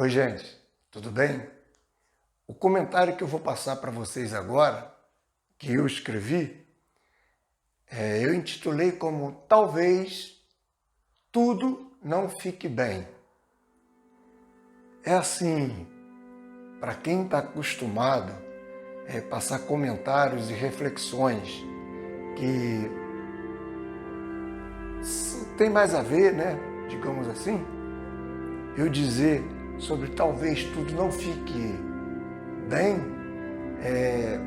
Oi, gente, tudo bem? O comentário que eu vou passar para vocês agora, que eu escrevi, eu intitulei como Talvez Tudo Não Fique Bem. É assim, para quem está acostumado a passar comentários e reflexões que tem mais a ver, né, digamos assim, eu dizer sobre talvez tudo não fique bem, é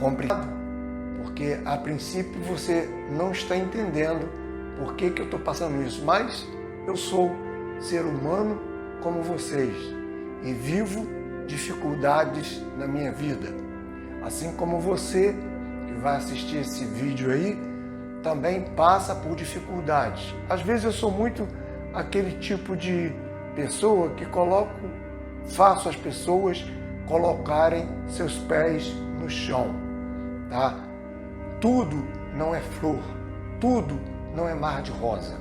complicado, porque a princípio você não está entendendo por que eu estou passando isso, mas eu sou ser humano como vocês e vivo dificuldades na minha vida, assim como você que vai assistir esse vídeo aí também passa por dificuldades. Às vezes eu sou muito aquele tipo de pessoa que faço as pessoas colocarem seus pés no chão, tá? Tudo não é flor, tudo não é mar de rosa.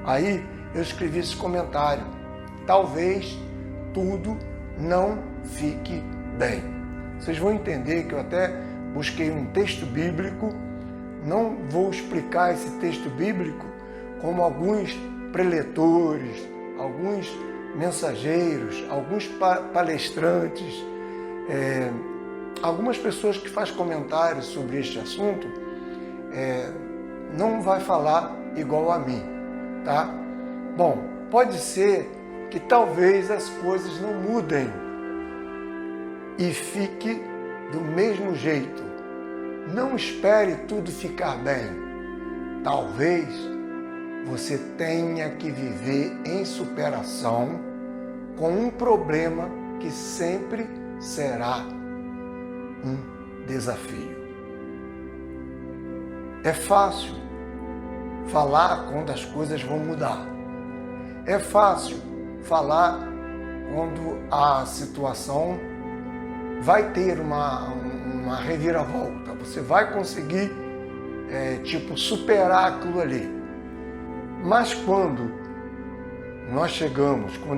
Aí eu escrevi esse comentário: talvez tudo não fique bem. Vocês vão entender que eu até busquei um texto bíblico. Não vou explicar esse texto bíblico como alguns preletores, alguns mensageiros, alguns palestrantes, algumas pessoas que fazem comentários sobre este assunto, não vai falar igual a mim, tá? Bom, pode ser que talvez as coisas não mudem e fique do mesmo jeito. Não espere tudo ficar bem. Talvez você tenha que viver em superação com um problema que sempre será um desafio. É fácil falar quando as coisas vão mudar. É fácil falar quando a situação vai ter uma reviravolta. Você vai conseguir, superar aquilo ali. Mas quando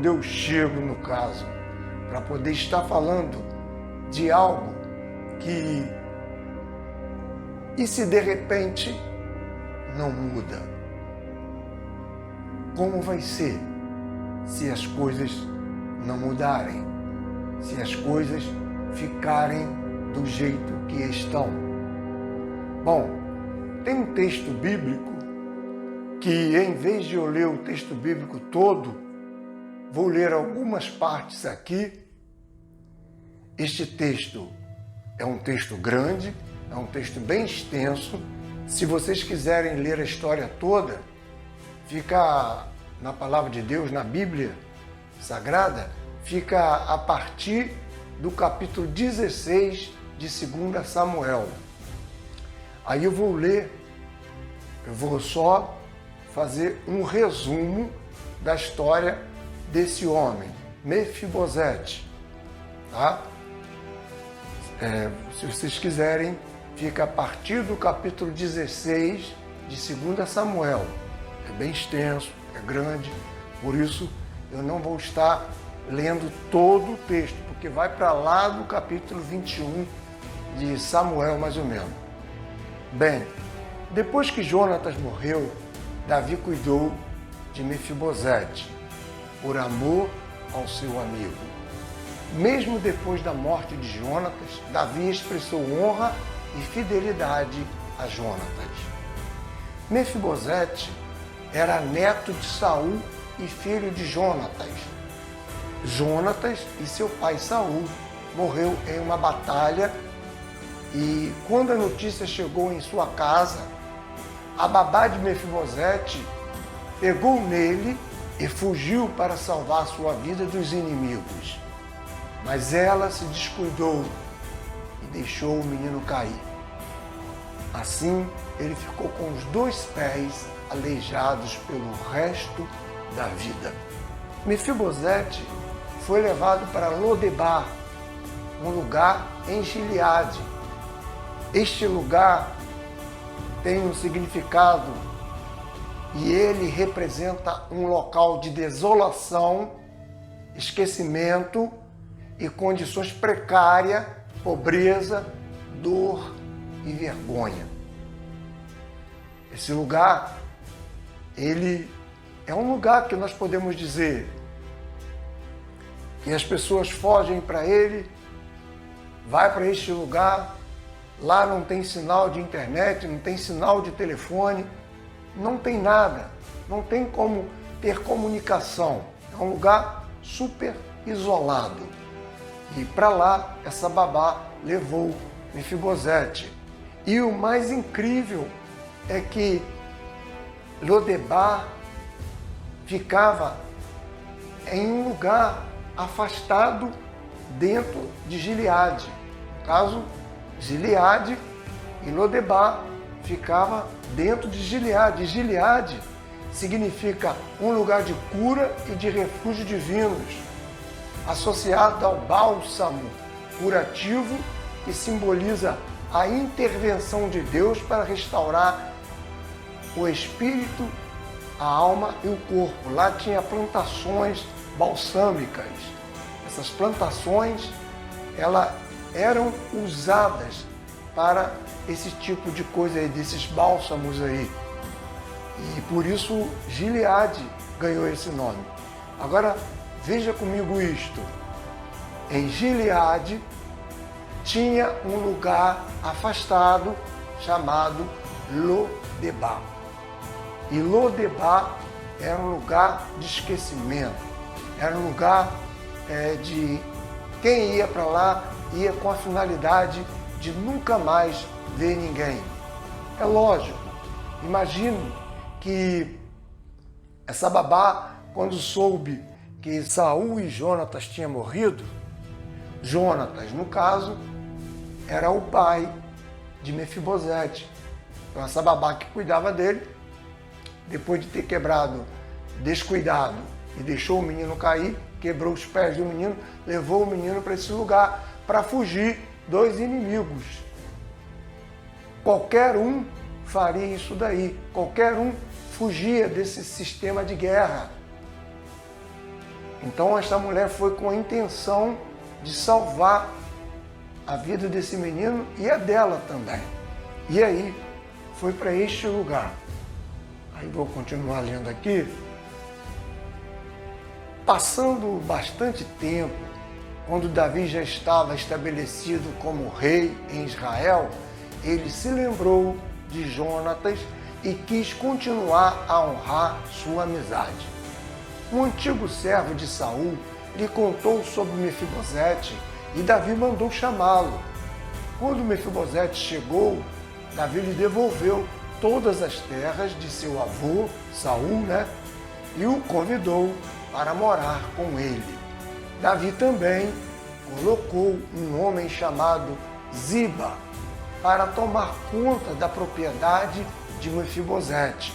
eu chego no caso, para poder estar falando de algo e se de repente não muda? Como vai ser se as coisas não mudarem? Se as coisas ficarem do jeito que estão? Bom, tem um texto bíblico que, em vez de eu ler o texto bíblico todo, vou ler algumas partes aqui. Este texto é um texto grande, é um texto bem extenso. Se vocês quiserem ler a história toda, fica na Palavra de Deus, na Bíblia Sagrada, fica a partir do capítulo 16 de 2 Samuel. Aí eu vou só fazer um resumo da história desse homem, Mefibosete, tá? Se vocês quiserem, fica a partir do capítulo 16 de 2 Samuel. É bem extenso, é grande, por isso eu não vou estar lendo todo o texto, porque vai para lá do capítulo 21 de Samuel, mais ou menos. Bem, depois que Jonatas morreu, Davi cuidou de Mefibosete, por amor ao seu amigo. Mesmo depois da morte de Jonatas, Davi expressou honra e fidelidade a Jonatas. Mefibosete era neto de Saul e filho de Jonatas. Jonatas e seu pai Saul morreu em uma batalha, e quando a notícia chegou em sua casa, a babá de Mefibosete pegou nele e fugiu para salvar sua vida dos inimigos. Mas ela se descuidou e deixou o menino cair. Assim, ele ficou com os 2 pés aleijados pelo resto da vida. Mefibosete foi levado para Lodebar, um lugar em Gileade. Este lugar tem um significado e ele representa um local de desolação esquecimento e condições precárias, pobreza, dor e vergonha. Esse lugar, ele é um lugar que nós podemos dizer que as pessoas fogem para ele, vai para este lugar, lá não tem sinal de internet, não tem sinal de telefone, não tem nada, não tem como ter comunicação. É um lugar super isolado. E para lá, essa babá levou Mefibosete. E o mais incrível é que Lodebar ficava em um lugar afastado dentro de Gileade. No caso, Gileade e Lodebar ficava dentro de Gileade. Gileade significa um lugar de cura e de refúgio divinos, associado ao bálsamo curativo que simboliza a intervenção de Deus para restaurar o espírito, a alma e o corpo. Lá tinha plantações balsâmicas. Essas plantações, elas eram usadas para esse tipo de coisa aí, desses bálsamos aí. E por isso Gileade ganhou esse nome. Agora, veja comigo isto. Em Gileade tinha um lugar afastado chamado Lodebar. E Lodebar era um lugar de esquecimento. Era um lugar de quem ia para lá ia com a finalidade de nunca mais ver ninguém. É lógico. Imagino que essa babá, quando soube que Saul e Jonatas tinham morrido, Jonatas, no caso, era o pai de Mefibosete. Então essa babá que cuidava dele, depois de ter descuidado e deixou o menino cair, quebrou os pés do menino, levou o menino para esse lugar para fugir dos inimigos. Qualquer um faria isso daí, qualquer um fugia desse sistema de guerra. Então esta mulher foi com a intenção de salvar a vida desse menino e a dela também. E aí foi para este lugar. Aí vou continuar lendo aqui. Passando bastante tempo, quando Davi já estava estabelecido como rei em Israel, ele se lembrou de Jonatas e quis continuar a honrar sua amizade. Um antigo servo de Saul lhe contou sobre Mefibosete e Davi mandou chamá-lo. Quando Mefibosete chegou, Davi lhe devolveu todas as terras de seu avô, Saul, e o convidou para morar com ele. Davi também colocou um homem chamado Ziba para tomar conta da propriedade de Mefibosete.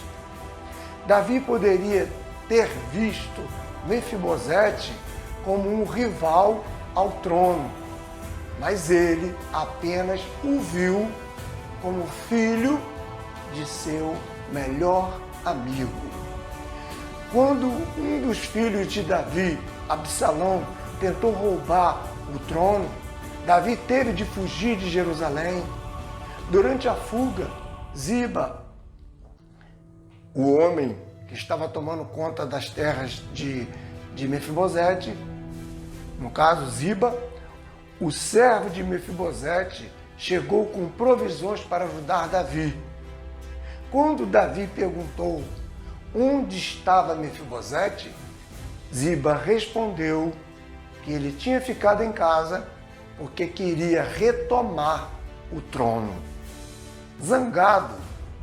Davi poderia ter visto Mefibosete como um rival ao trono, mas ele apenas o viu como filho de seu melhor amigo. Quando um dos filhos de Davi, Absalão, tentou roubar o trono, Davi teve de fugir de Jerusalém. Durante a fuga, Ziba, o homem que estava tomando conta das terras de Mefibosete, no caso Ziba, o servo de Mefibosete, chegou com provisões para ajudar Davi. Quando Davi perguntou onde estava Mefibosete, Ziba respondeu que ele tinha ficado em casa porque queria retomar o trono. Zangado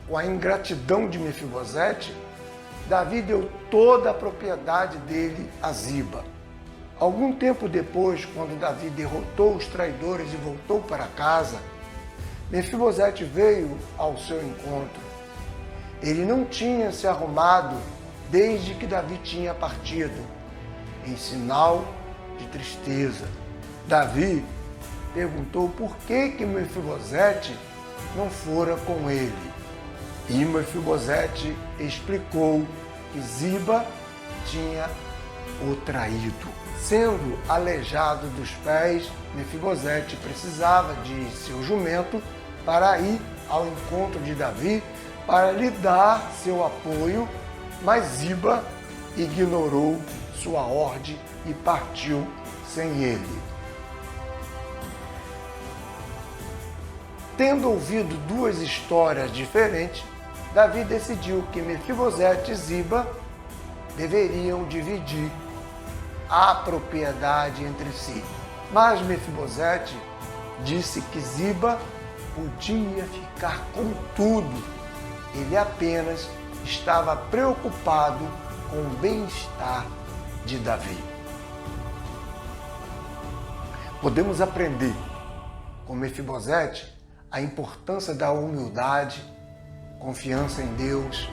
com a ingratidão de Mefibosete, Davi deu toda a propriedade dele a Ziba. Algum tempo depois, quando Davi derrotou os traidores e voltou para casa, Mefibosete veio ao seu encontro. Ele não tinha se arrumado desde que Davi tinha partido, em sinal de tristeza. Davi perguntou por que Mefibosete não fora com ele. E Mefibosete explicou que Ziba tinha o traído. Sendo aleijado dos pés, Mefibosete precisava de seu jumento para ir ao encontro de Davi, para lhe dar seu apoio, mas Ziba ignorou sua ordem e partiu sem ele. Tendo ouvido duas histórias diferentes, Davi decidiu que Mefibosete e Ziba deveriam dividir a propriedade entre si. Mas Mefibosete disse que Ziba podia ficar com tudo. Ele apenas estava preocupado com o bem-estar de Davi. Podemos aprender com Mefibosete a importância da humildade, confiança em Deus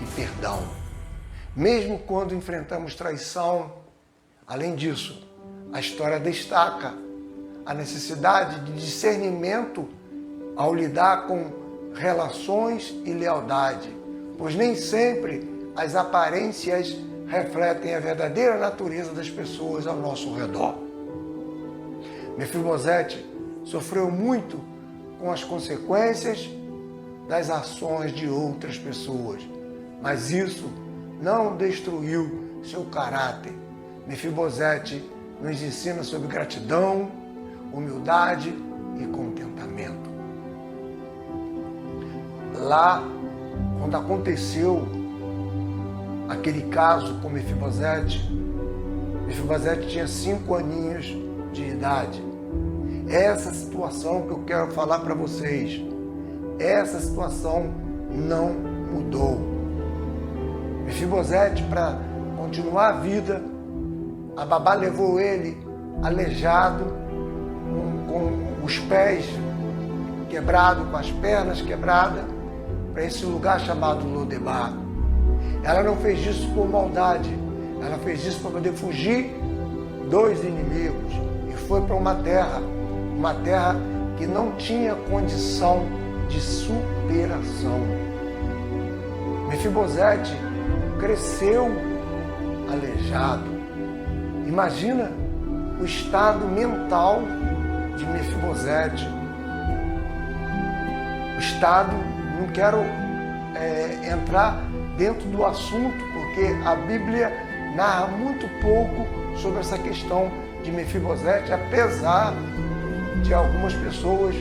e perdão. Mesmo quando enfrentamos traição, além disso, a história destaca a necessidade de discernimento ao lidar com relações e lealdade, pois nem sempre as aparências refletem a verdadeira natureza das pessoas ao nosso redor. Mefibosete sofreu muito com as consequências das ações de outras pessoas, mas isso não destruiu seu caráter. Mefibosete nos ensina sobre gratidão, humildade e contentamento. Lá, quando aconteceu aquele caso com Mefibosete, Mefibosete tinha 5 aninhos de idade. Essa situação que eu quero falar para vocês, essa situação não mudou. Mefibosete, para continuar a vida, a babá levou ele aleijado, com os pés quebrados, com as pernas quebradas, para esse lugar chamado Lodebar. Ela não fez isso por maldade, ela fez isso para poder fugir dos inimigos e foi para uma terra que não tinha condição de superação. Mefibosete cresceu aleijado. Imagina o estado mental de Mefibosete. O estado, não quero entrar dentro do assunto, porque a Bíblia narra muito pouco sobre essa questão de Mefibosete, apesar de algumas pessoas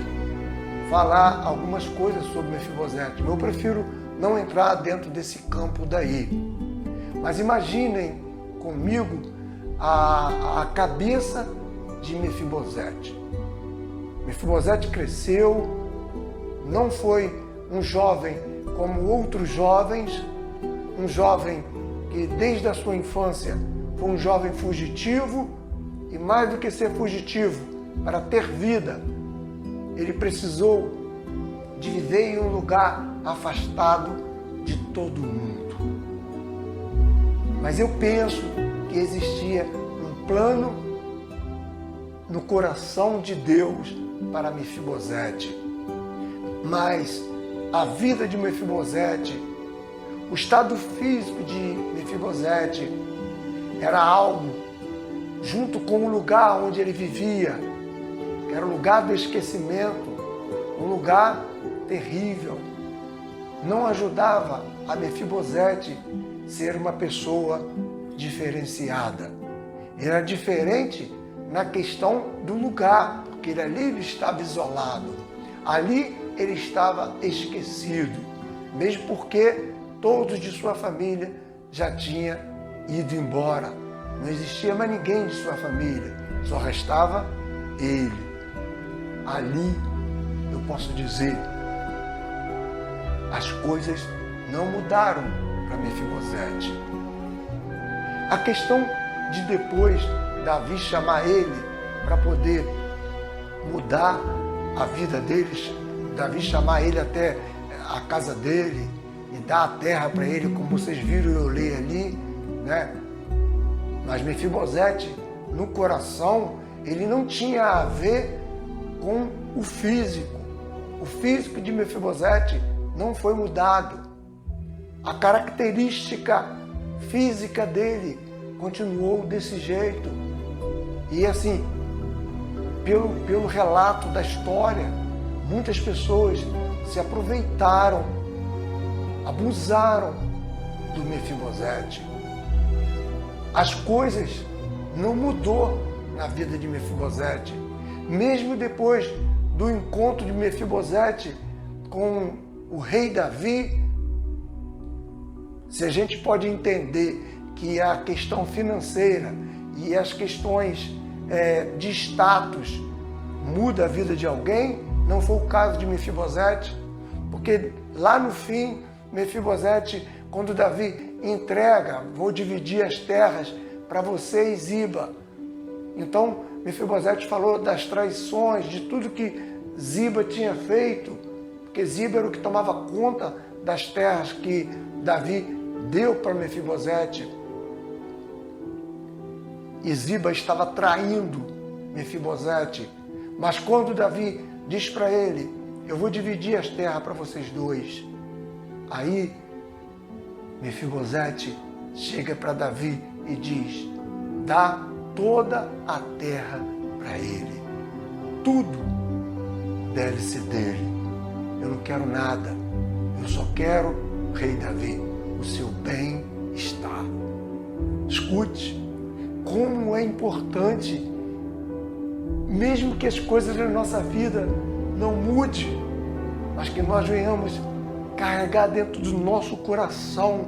falar algumas coisas sobre Mefibosete. Eu prefiro não entrar dentro desse campo daí. Mas imaginem comigo a cabeça de Mefibosete. Mefibosete cresceu, não foi um jovem como outros jovens, um jovem que desde a sua infância foi um jovem fugitivo, e mais do que ser fugitivo, para ter vida, ele precisou de viver em um lugar afastado de todo mundo. Mas eu penso que existia um plano no coração de Deus para Mefibosete. Mas a vida de Mefibosete, o estado físico de Mefibosete era algo, junto com o lugar onde ele vivia, que era o lugar do esquecimento, um lugar terrível, não ajudava a Mefibosete ser uma pessoa diferenciada. Era diferente na questão do lugar, porque ele estava isolado, ali ele estava esquecido, mesmo porque todos de sua família já tinham ido embora. Não existia mais ninguém de sua família, só restava ele. Ali, eu posso dizer, as coisas não mudaram para Mefibosete. A questão de depois Davi chamar ele para poder mudar a vida deles, Davi chamar ele até a casa dele e dar a terra para ele, como vocês viram eu ler ali, né? Mas Mefibosete, no coração, ele não tinha a ver com o físico. O físico de Mefibosete não foi mudado. A característica física dele continuou desse jeito. E assim, pelo relato da história, muitas pessoas se aproveitaram, abusaram do Mefibosete. As coisas não mudou na vida de Mefibosete. Mesmo depois do encontro de Mefibosete com o rei Davi, se a gente pode entender que a questão financeira e as questões de status muda a vida de alguém, não foi o caso de Mefibosete, porque lá no fim, Mefibosete, quando Davi entrega, vou dividir as terras para você e Ziba. Então, Mefibosete falou das traições, de tudo que Ziba tinha feito, porque Ziba era o que tomava conta das terras que Davi deu para Mefibosete. E Ziba estava traindo Mefibosete. Mas quando Davi diz para ele, eu vou dividir as terras para vocês dois. Aí, Mefibosete chega para Davi e diz, dá toda a terra para ele. Tudo deve ser dele. Eu não quero nada. Eu só quero, rei Davi, o seu bem-estar. Escute como é importante, mesmo que as coisas da nossa vida não mudem, mas que nós venhamos carregar dentro do nosso coração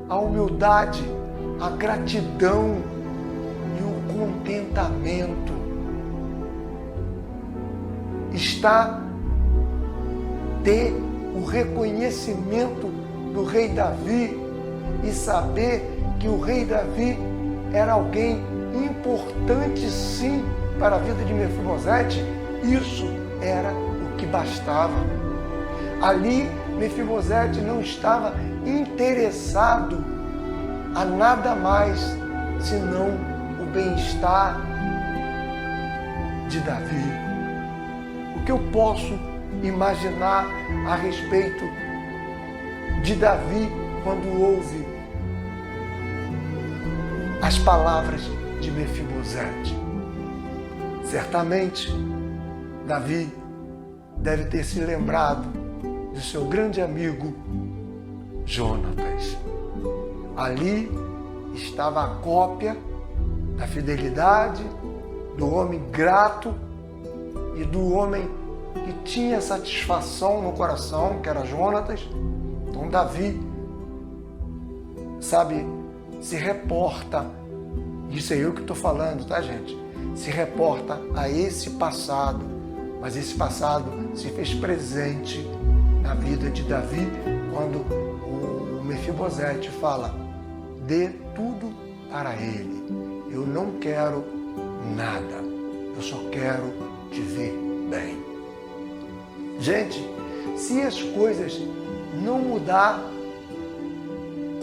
a humildade, a gratidão e o contentamento. Está ter o reconhecimento do rei Davi e saber que o rei Davi era alguém importante sim para a vida de Mefibosete, isso era o que bastava. Ali, Mefibosete não estava interessado a nada mais senão o bem-estar de Davi. O que eu posso imaginar a respeito de Davi quando ouve as palavras de Mefibosete? Certamente, Davi deve ter se lembrado do seu grande amigo Jonatas. Ali estava a cópia da fidelidade, do homem grato e do homem que tinha satisfação no coração, que era Jonatas. Então Davi, se reporta, isso é eu que estou falando, tá, gente? Se reporta a esse passado, mas esse passado se fez presente na vida de Davi quando o Mefibosete fala, dê tudo para ele, eu não quero nada, eu só quero te ver bem. Gente, se as coisas não mudar,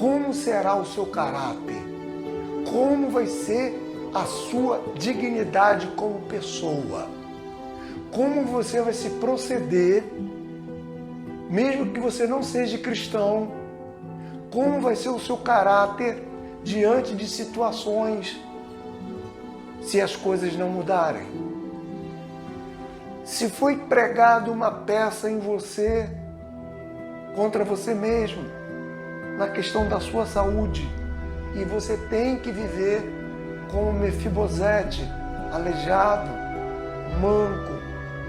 como será o seu caráter? Como vai ser a sua dignidade como pessoa? Como você vai se proceder, mesmo que você não seja cristão? Como vai ser o seu caráter diante de situações se as coisas não mudarem? Se foi pregada uma peça em você, contra você mesmo, na questão da sua saúde, e você tem que viver como Mefibosete, aleijado, manco,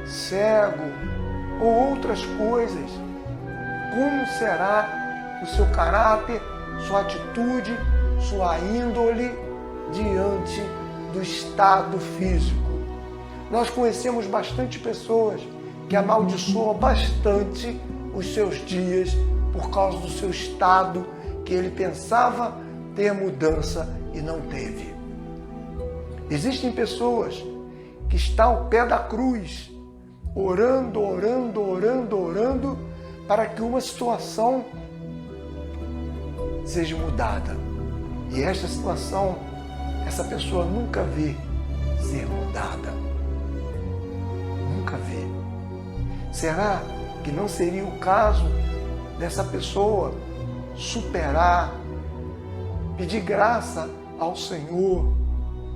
cego ou outras coisas, como será o seu caráter, sua atitude, sua índole diante do estado físico? Nós conhecemos bastante pessoas que amaldiçoam bastante os seus dias por causa do seu estado, que ele pensava ter mudança e não teve. Existem pessoas que estão ao pé da cruz, orando, para que uma situação seja mudada. E esta situação, essa pessoa nunca vê ser mudada. Nunca vê. Será que não seria o caso dessa pessoa superar, pedir graça ao Senhor,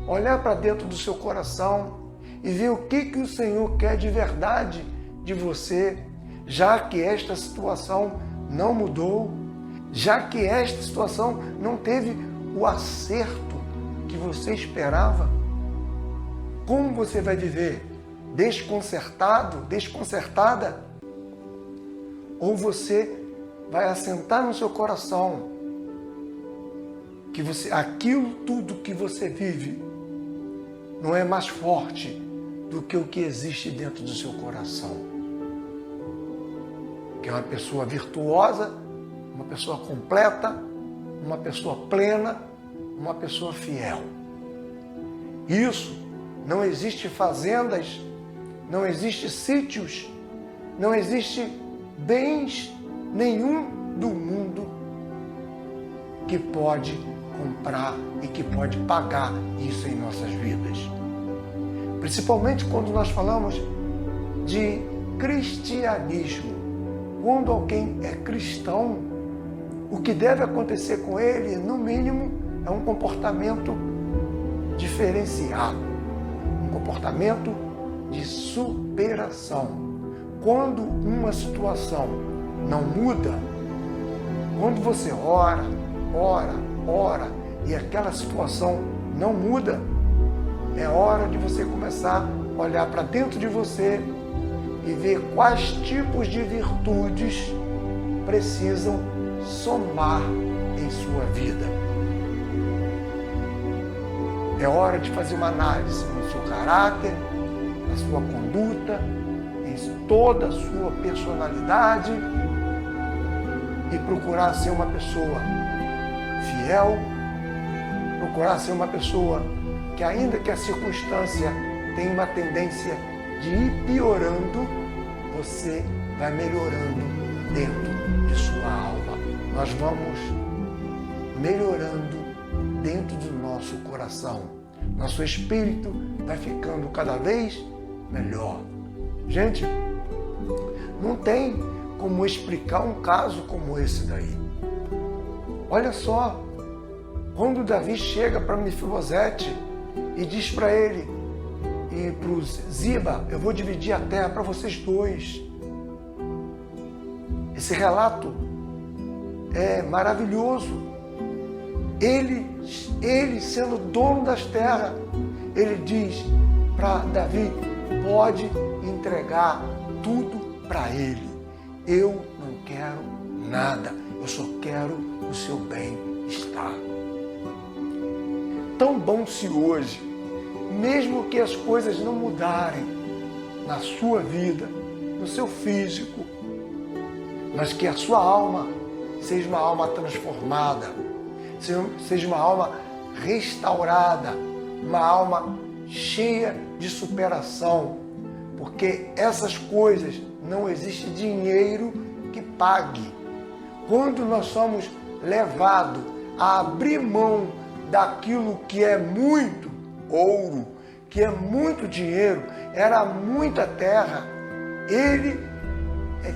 olhar para dentro do seu coração e ver o que o Senhor quer de verdade de você, já que esta situação não mudou, já que esta situação não teve o acerto que você esperava. Como você vai viver? Desconcertado, desconcertada? Ou você vai assentar no seu coração que aquilo tudo que você vive não é mais forte do que o que existe dentro do seu coração? Que é uma pessoa virtuosa, uma pessoa completa, uma pessoa plena, uma pessoa fiel. Isso, não existe fazendas, não existe sítios, não existe bens nenhum do mundo que pode comprar e que pode pagar isso em nossas vidas. Principalmente quando nós falamos de cristianismo. Quando alguém é cristão, o que deve acontecer com ele, no mínimo, é um comportamento diferenciado, um comportamento de superação. Quando uma situação não muda, quando você ora e aquela situação não muda, é hora de você começar a olhar para dentro de você e ver quais tipos de virtudes precisam somar em sua vida. É hora de fazer uma análise no seu caráter, na sua conduta, em toda a sua personalidade e procurar ser uma pessoa fiel, procurar ser uma pessoa que, ainda que a circunstância tenha uma tendência de ir piorando, você vai melhorando dentro de sua alma. Nós vamos melhorando dentro do nosso coração. Nosso espírito vai ficando cada vez melhor. Gente, não tem como explicar um caso como esse daí. Olha só, quando Davi chega para Mefibosete e diz para ele e para o Ziba: eu vou dividir a terra para vocês dois. Esse relato é maravilhoso. Ele sendo dono das terras, ele diz para Davi: pode entregar tudo para ele. Eu não quero nada, eu só quero o seu bem-estar. Tão bom se hoje, mesmo que as coisas não mudarem na sua vida, no seu físico, mas que a sua alma seja uma alma transformada, seja uma alma restaurada, uma alma cheia de superação, porque essas coisas não existe dinheiro que pague. Quando nós somos levados a abrir mão daquilo que é muito ouro, que é muito dinheiro, era muita terra, ele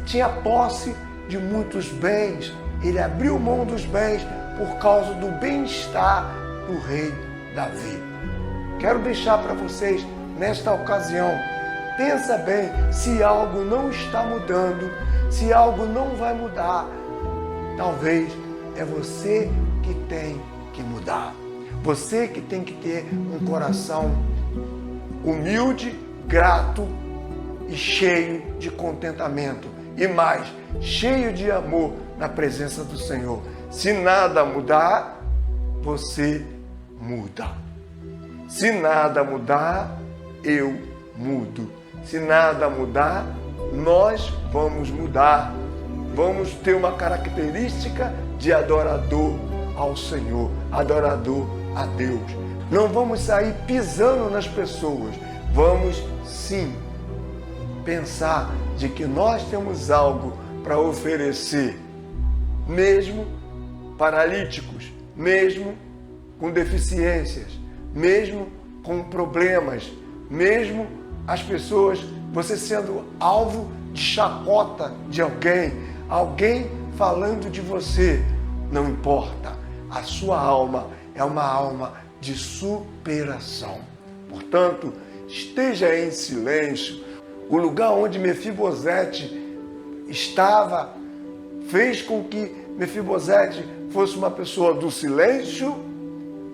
tinha posse de muitos bens, ele abriu mão dos bens por causa do bem-estar do rei Davi. Quero deixar para vocês, nesta ocasião, pensa bem, se algo não está mudando, se algo não vai mudar, talvez é você que tem que mudar. Você que tem que ter um coração humilde, grato e cheio de contentamento. E mais, cheio de amor na presença do Senhor. Se nada mudar, você muda. Se nada mudar, eu mudo. Se nada mudar, nós vamos mudar. Vamos ter uma característica de adorador ao Senhor, adorador a Deus. Não vamos sair pisando nas pessoas. Vamos, sim, pensar de que nós temos algo para oferecer, mesmo paralíticos, mesmo com deficiências, mesmo com problemas, mesmo as pessoas, você sendo alvo de chacota de alguém falando de você, não importa. A sua alma é uma alma de superação. Portanto, esteja em silêncio. O lugar onde Mefibosete estava fez com que Mefibosete fosse uma pessoa do silêncio,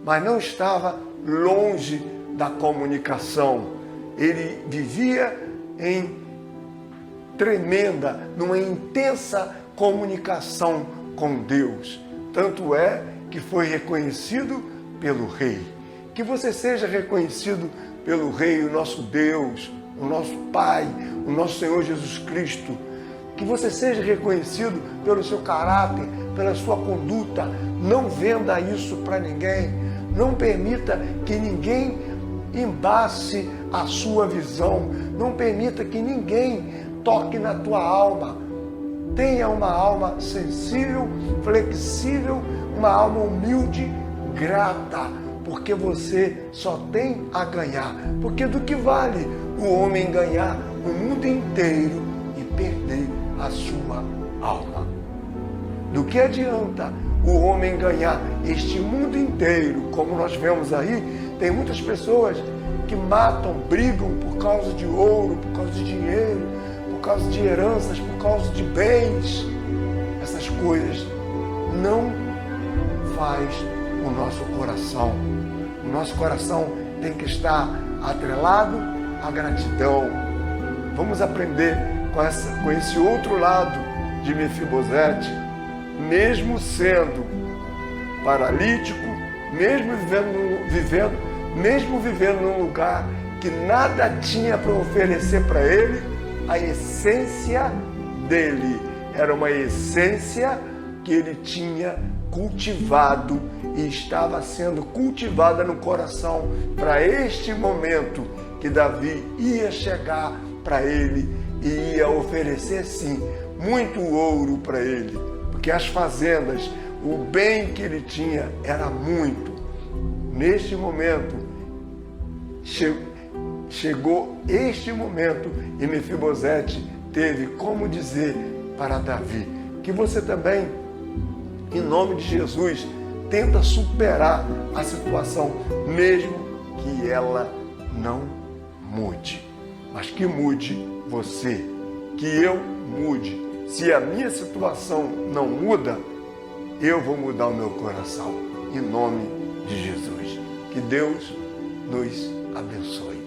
mas não estava longe da comunicação. Ele vivia em tremenda, numa intensa comunicação com Deus. Tanto é que foi reconhecido pelo rei. Que você seja reconhecido pelo rei, o nosso Deus, o nosso Pai, o nosso Senhor Jesus Cristo. Que você seja reconhecido pelo seu caráter, pela sua conduta. Não venda isso para ninguém. Não permita que ninguém embace a sua visão. Não permita que ninguém toque na tua alma. Tenha uma alma sensível, flexível, uma alma humilde, grata, porque você só tem a ganhar. Porque do que vale o homem ganhar o mundo inteiro e perder a sua alma? Do que adianta o homem ganhar este mundo inteiro? Como nós vemos aí, tem muitas pessoas que matam, brigam por causa de ouro, por causa de dinheiro, por causa de heranças, por causa de bens. Essas coisas não faz o nosso coração. O nosso coração tem que estar atrelado à gratidão. Vamos aprender com esse outro lado de Mefibosete. Mesmo sendo paralítico, mesmo vivendo num lugar que nada tinha para oferecer para ele, a essência dele era uma essência que ele tinha cultivado e estava sendo cultivada no coração para este momento que Davi ia chegar para ele e ia oferecer sim muito ouro para ele, porque as fazendas, o bem que ele tinha era muito. Neste momento chegou este momento e Mefibosete teve como dizer para Davi que você também, em nome de Jesus, tenta superar a situação, mesmo que ela não mude, mas que mude você, que eu mude. Se a minha situação não muda, eu vou mudar o meu coração, em nome de Jesus. Que Deus nos abençoe.